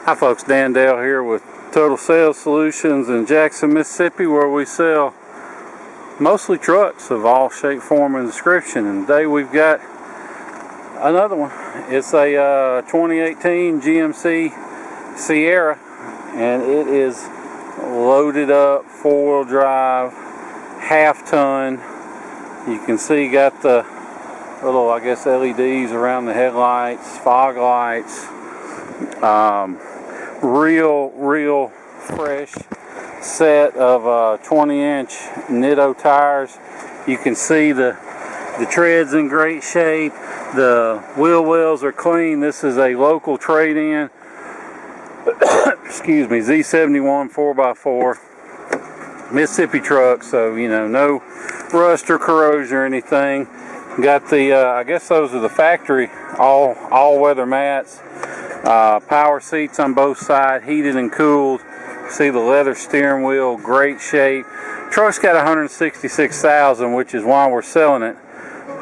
Hi folks, Dan Dale here with Total Sales Solutions in Jackson, Mississippi, where we sell mostly trucks of all shape, form, and description. And today we've got another one. It's a 2018 GMC Sierra, and it is loaded up, four-wheel drive, half-ton. You can see got the little, I guess, LEDs around the headlights, fog lights. Real fresh set of 20-inch Nitto tires. You can see the tread's in great shape. The wheel wells are clean. This is a local trade-in. Excuse me, Z71 4x4 Mississippi truck, so you know, no rust or corrosion or anything. Got the I guess those are the factory all-weather mats. Power seats on both sides, heated and cooled. See the leather steering wheel, great shape. Truck's got 166,000, which is why we're selling it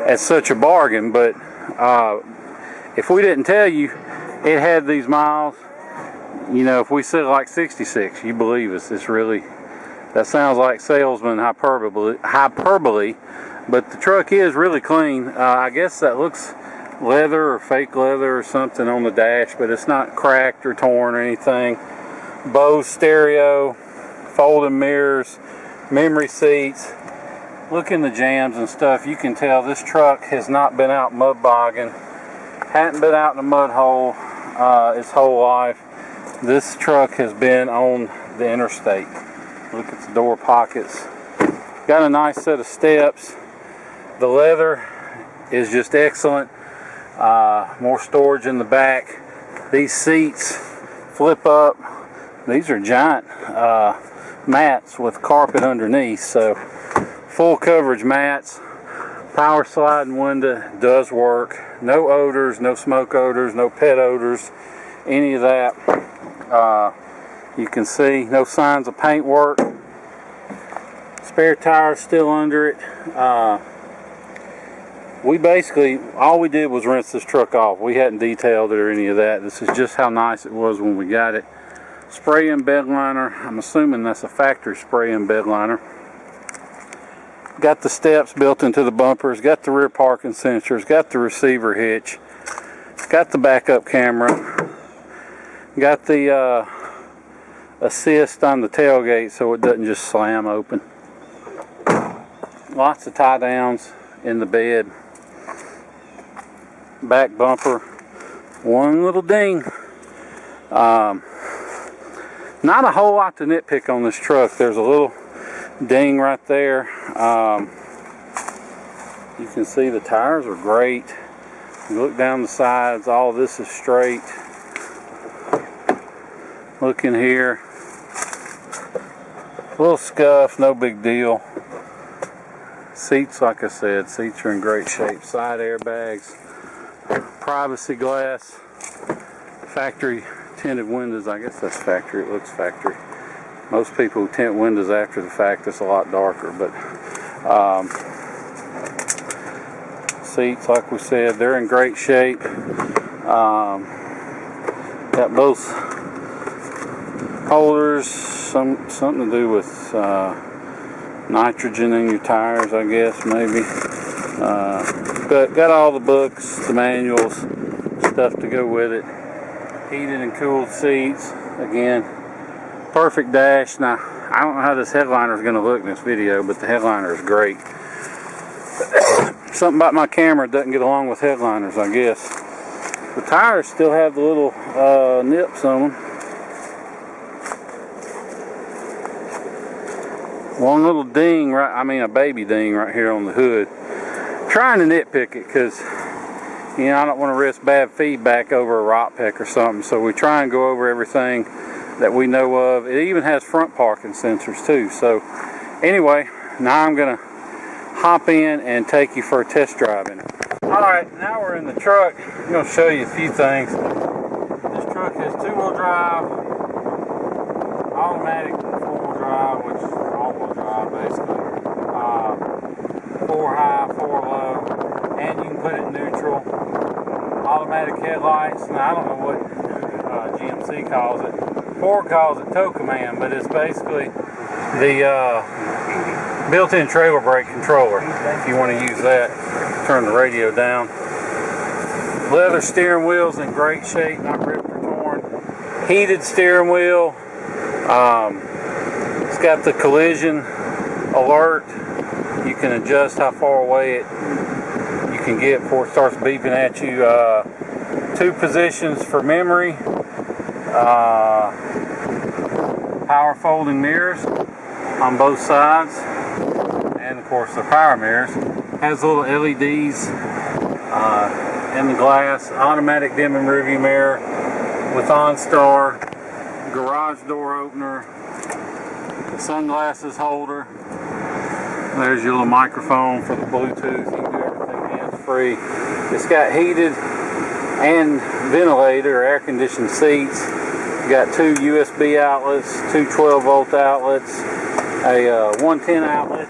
at such a bargain. But if we didn't tell you it had these miles, you know, if we said like 66, you believe us. It's really, that sounds like salesman hyperbole, but the truck is really clean. I guess that looks leather or fake leather or something on the dash, but it's not cracked or torn or anything. Bose stereo, folding mirrors, memory seats. Look in the jams and stuff. You can tell this truck has not been out mud bogging, hadn't been out in a mud hole its whole life. This truck has been on the interstate. Look at the door pockets. Got a nice set of steps. The leather is just excellent. More storage in the back. These seats flip up. These are giant mats with carpet underneath, so full coverage mats. Power sliding window does work. No odors, no smoke odors, no pet odors, any of that. You can see no signs of paint work. Spare tires still under it. We basically, all we did was rinse this truck off. We hadn't detailed it or any of that. This is just how nice it was when we got it. Spray in bed liner. I'm assuming that's a factory spray in bed liner. Got the steps built into the bumpers. Got the rear parking sensors. Got the receiver hitch. Got the backup camera. Got the assist on the tailgate so it doesn't just slam open. Lots of tie downs in the bed. Back bumper, one little ding. Not a whole lot to nitpick on this truck. There's a little ding right there. You can see the tires are great. You look down the sides, all of this is straight. Look in here, a little scuff, no big deal. Seats, like I said, seats are in great shape. Side airbags, privacy glass, factory tinted windows. I guess that's factory. It looks factory. Most people tint windows after the fact. It's a lot darker, but seats, like we said, they're in great shape. Got both holders, something to do with nitrogen in your tires, I guess, maybe. But got all the books, the manuals, stuff to go with it. Heated and cooled seats. Again, perfect dash. Now, I don't know how this headliner is going to look in this video, but the headliner is great. Something about my camera doesn't get along with headliners, I guess. The tires still have the little nips on them. One little ding, a baby ding right here on the hood. Trying to nitpick it because, you know, I don't want to risk bad feedback over a rock peck or something. So we try and go over everything that we know of. It even has front parking sensors too. So anyway, now I'm going to hop in and take you for a test drive in it. Alright, now we're in the truck. I'm going to show you a few things. This truck has two-wheel drive, automatic four-wheel drive, which is all-wheel drive basically. 4 high, 4 low, and you can put it in neutral. automatic headlights. Now, I don't know what GMC calls it. Ford calls it tow command, but it's basically the built-in trailer brake controller. If you want to use that, turn the radio down. Leather steering wheel's in great shape, not ripped or torn. Heated steering wheel. It's got the collision alert. You can adjust how far away you can get before it starts beeping at you. 2 positions for memory. Power folding mirrors on both sides, and of course the power mirrors. Has little LEDs in the glass. Automatic dimming rearview mirror with OnStar. Garage door opener. Sunglasses holder. There's your little microphone for the Bluetooth. You can do everything hands-free. It's got heated and ventilated or air-conditioned seats. You got 2 USB outlets, 2 12-volt outlets, a 110 outlet,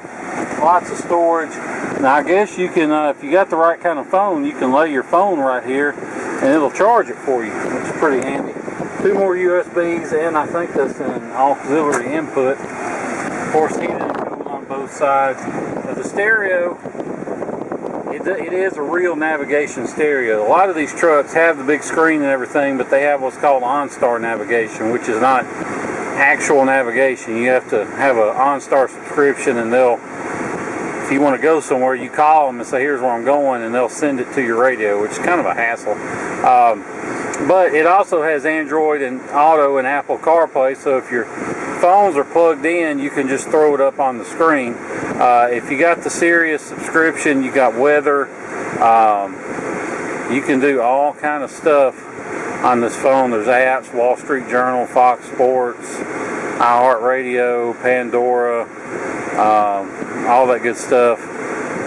lots of storage. Now I guess you can, if you got the right kind of phone, you can lay your phone right here and it'll charge it for you, which is pretty handy. 2 more USBs, and I think that's an auxiliary input. Of course, heated and cooled on both sides. Now the stereo, it is a real navigation stereo. A lot of these trucks have the big screen and everything, but they have what's called OnStar navigation, which is not actual navigation. You have to have an OnStar subscription, and if you want to go somewhere, you call them and say, here's where I'm going, and they'll send it to your radio, which is kind of a hassle. But it also has Android and Auto and Apple CarPlay, so if your phones are plugged in, you can just throw it up on the screen. If you got the Sirius subscription, you got weather. You can do all kind of stuff on this phone. There's apps, Wall Street Journal, Fox Sports, iHeartRadio, Pandora, all that good stuff.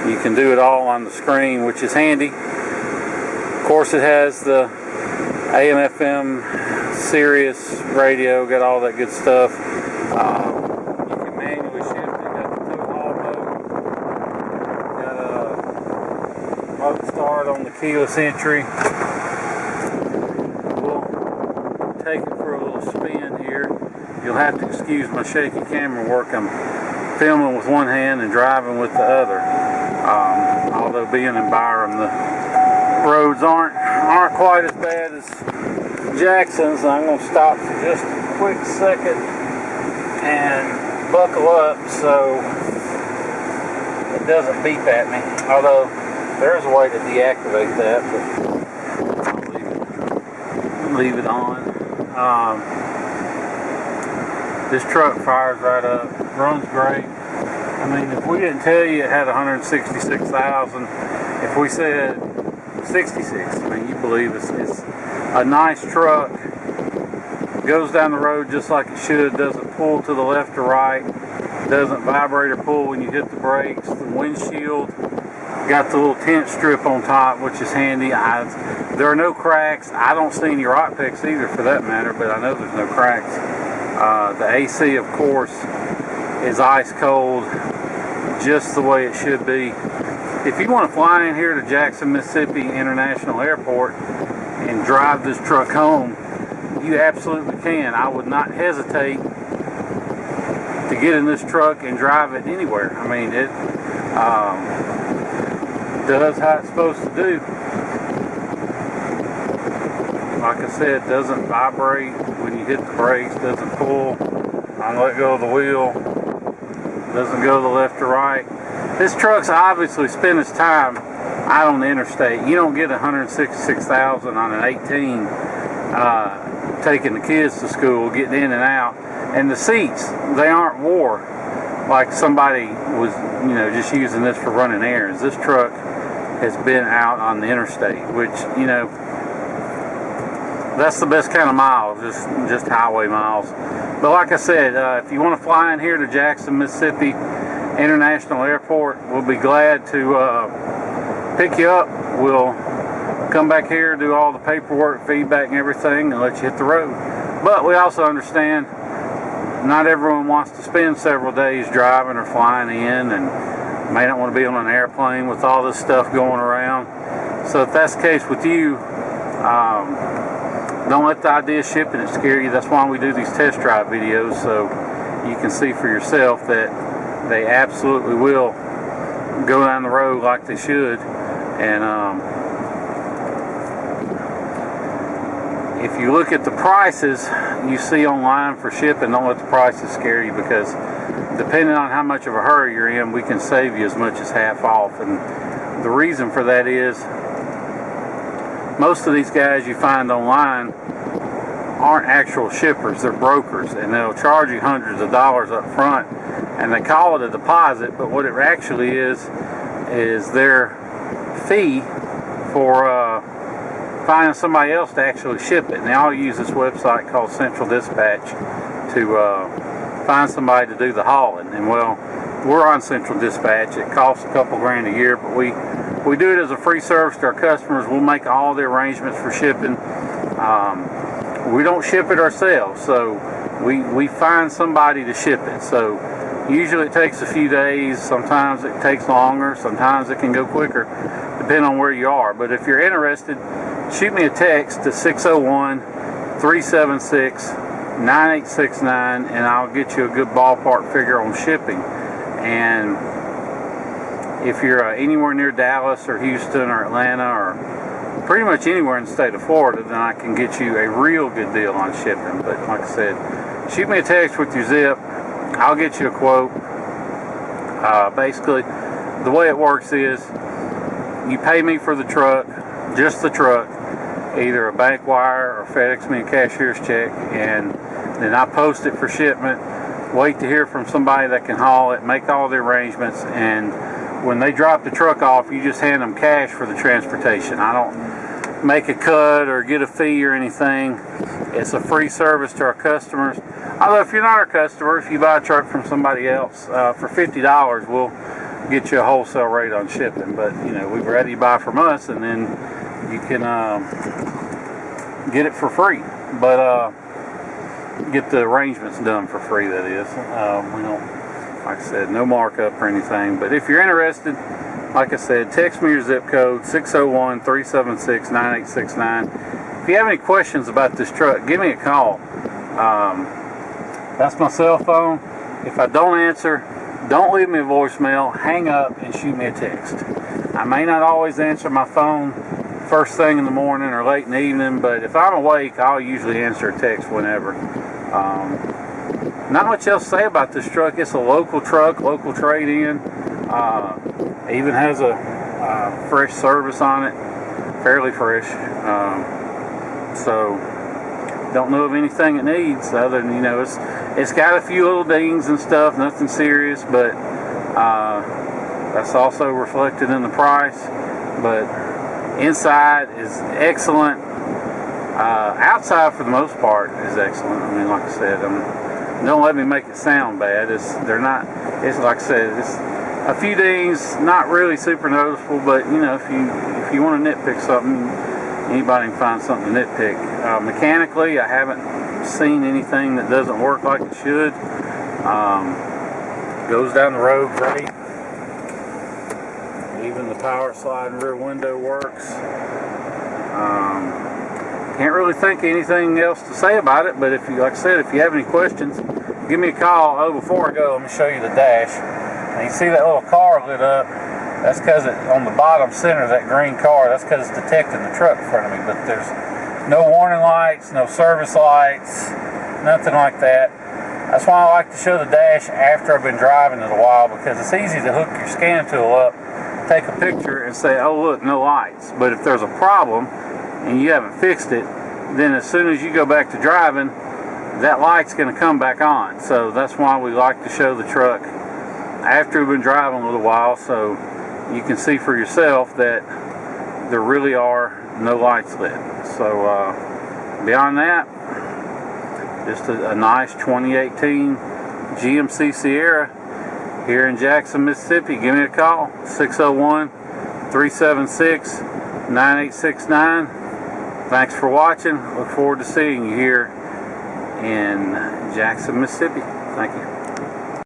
You can do it all on the screen, which is handy. Of course, it has the AM, FM, Sirius radio, got all that good stuff. You can manually shift it, got the tow haul mode, got a mode start on the keyless entry. We'll take it for a little spin here. You'll have to excuse my shaky camera work. I'm filming with one hand and driving with the other. Although being in Byram, the roads aren't quite as bad as Jackson's. I'm going to stop for just a quick second and buckle up so it doesn't beep at me. Although there is a way to deactivate that, but I'll leave it on. This truck fires right up, runs great. I mean, if we didn't tell you it had 166,000, if we said 66, I mean, you believe it's a nice truck. Goes down the road just like it should. Doesn't pull to the left or right. Doesn't vibrate or pull when you hit the brakes. The windshield got the little tint strip on top, which is handy. There are no cracks. I don't see any rot picks either, for that matter, but I know there's no cracks. The AC, of course, is ice cold, just the way it should be. If you want to fly in here to Jackson, Mississippi International Airport and drive this truck home, you absolutely can. I would not hesitate to get in this truck and drive it anywhere. I mean, it does how it's supposed to do. Like I said, it doesn't vibrate when you hit the brakes, doesn't pull. I let go of the wheel, doesn't go to the left or right. This truck's obviously spent its time out on the interstate. You don't get 166,000 on an 18 taking the kids to school, getting in and out. And the seats, they aren't wore like somebody was, just using this for running errands. This truck has been out on the interstate, which, that's the best kind of miles, just highway miles. But like I said, if you want to fly in here to Jackson, Mississippi International Airport, we'll be glad to pick you up. We'll come back here, do all the paperwork, feedback and everything, and let you hit the road. But we also understand not everyone wants to spend several days driving or flying in, and may not want to be on an airplane with all this stuff going around. So if that's the case with you, Don't let the idea of shipping it scare you. That's why we do these test drive videos, so you can see for yourself that they absolutely will go down the road like they should. And if you look at the prices you see online for shipping, don't let the prices scare you, because depending on how much of a hurry you're in, we can save you as much as half off. And the reason for that is most of these guys you find online aren't actual shippers, they're brokers, and they'll charge you hundreds of dollars up front, and they call it a deposit, but what it actually is their fee for finding somebody else to actually ship it. And they all use this website called Central Dispatch to find somebody to do the hauling. And well, we're on Central Dispatch. It costs a couple grand a year, but we do it as a free service to our customers. We'll make all the arrangements for shipping. We don't ship it ourselves, so we find somebody to ship it. So usually it takes a few days, sometimes it takes longer, sometimes it can go quicker, depending on where you are. But if you're interested, shoot me a text to 601-376-9869, and I'll get you a good ballpark figure on shipping. And if you're anywhere near Dallas or Houston or Atlanta or pretty much anywhere in the state of Florida, then I can get you a real good deal on shipping. But like I said, shoot me a text with your zip. I'll get you a quote. Basically, the way it works is you pay me for the truck, just the truck, either a bank wire or FedEx me a cashier's check, and then I post it for shipment, wait to hear from somebody that can haul it, make all the arrangements, and when they drop the truck off, you just hand them cash for the transportation. I don't make a cut or get a fee or anything. It's a free service to our customers. Although if you're not our customer, if you buy a truck from somebody else, for $50 we'll get you a wholesale rate on shipping. But you know, we'd rather you buy from us, and then you can get it for free. But get the arrangements done for free, that is. We don't, like I said, no markup or anything. But if you're interested, like I said, text me your zip code, 601-376-9869. If you have any questions about this truck, give me a call. That's my cell phone. If I don't answer, don't leave me a voicemail. Hang up and shoot me a text. I may not always answer my phone first thing in the morning or late in the evening, but if I'm awake, I'll usually answer a text whenever. Not much else to say about this truck. It's a local truck, local trade-in. Even has a fresh service on it, fairly fresh. So don't know of anything it needs other than, you know, it's got a few little dings and stuff, nothing serious, but that's also reflected in the price. But inside is excellent. Outside, for the most part, is excellent. I mean, like I said, don't let me make it sound bad. It's like I said, it's a few dings, not really super noticeable, but you know, if you want to nitpick something, anybody can find something to nitpick. Mechanically, I haven't seen anything that doesn't work like it should. Goes down the road great. Even the power slide and rear window works. Can't really think of anything else to say about it, but if you, like I said, if you have any questions, give me a call. Oh, before I go, let me show you the dash. And you see that little car lit up? That's because on the bottom center of that green car, that's because it's detecting the truck in front of me. But there's no warning lights, no service lights, nothing like that. That's why I like to show the dash after I've been driving it a while, because it's easy to hook your scan tool up, take a picture, and say, oh look, no lights. But if there's a problem and you haven't fixed it, then as soon as you go back to driving, that light's going to come back on. So that's why we like to show the truck after we've been driving a little while, so you can see for yourself that there really are no lights lit. So beyond that, just a nice 2018 GMC Sierra here in Jackson, Mississippi. Give me a call, 601-376-9869. Thanks for watching. Look forward to seeing you here in Jackson, Mississippi. Thank you.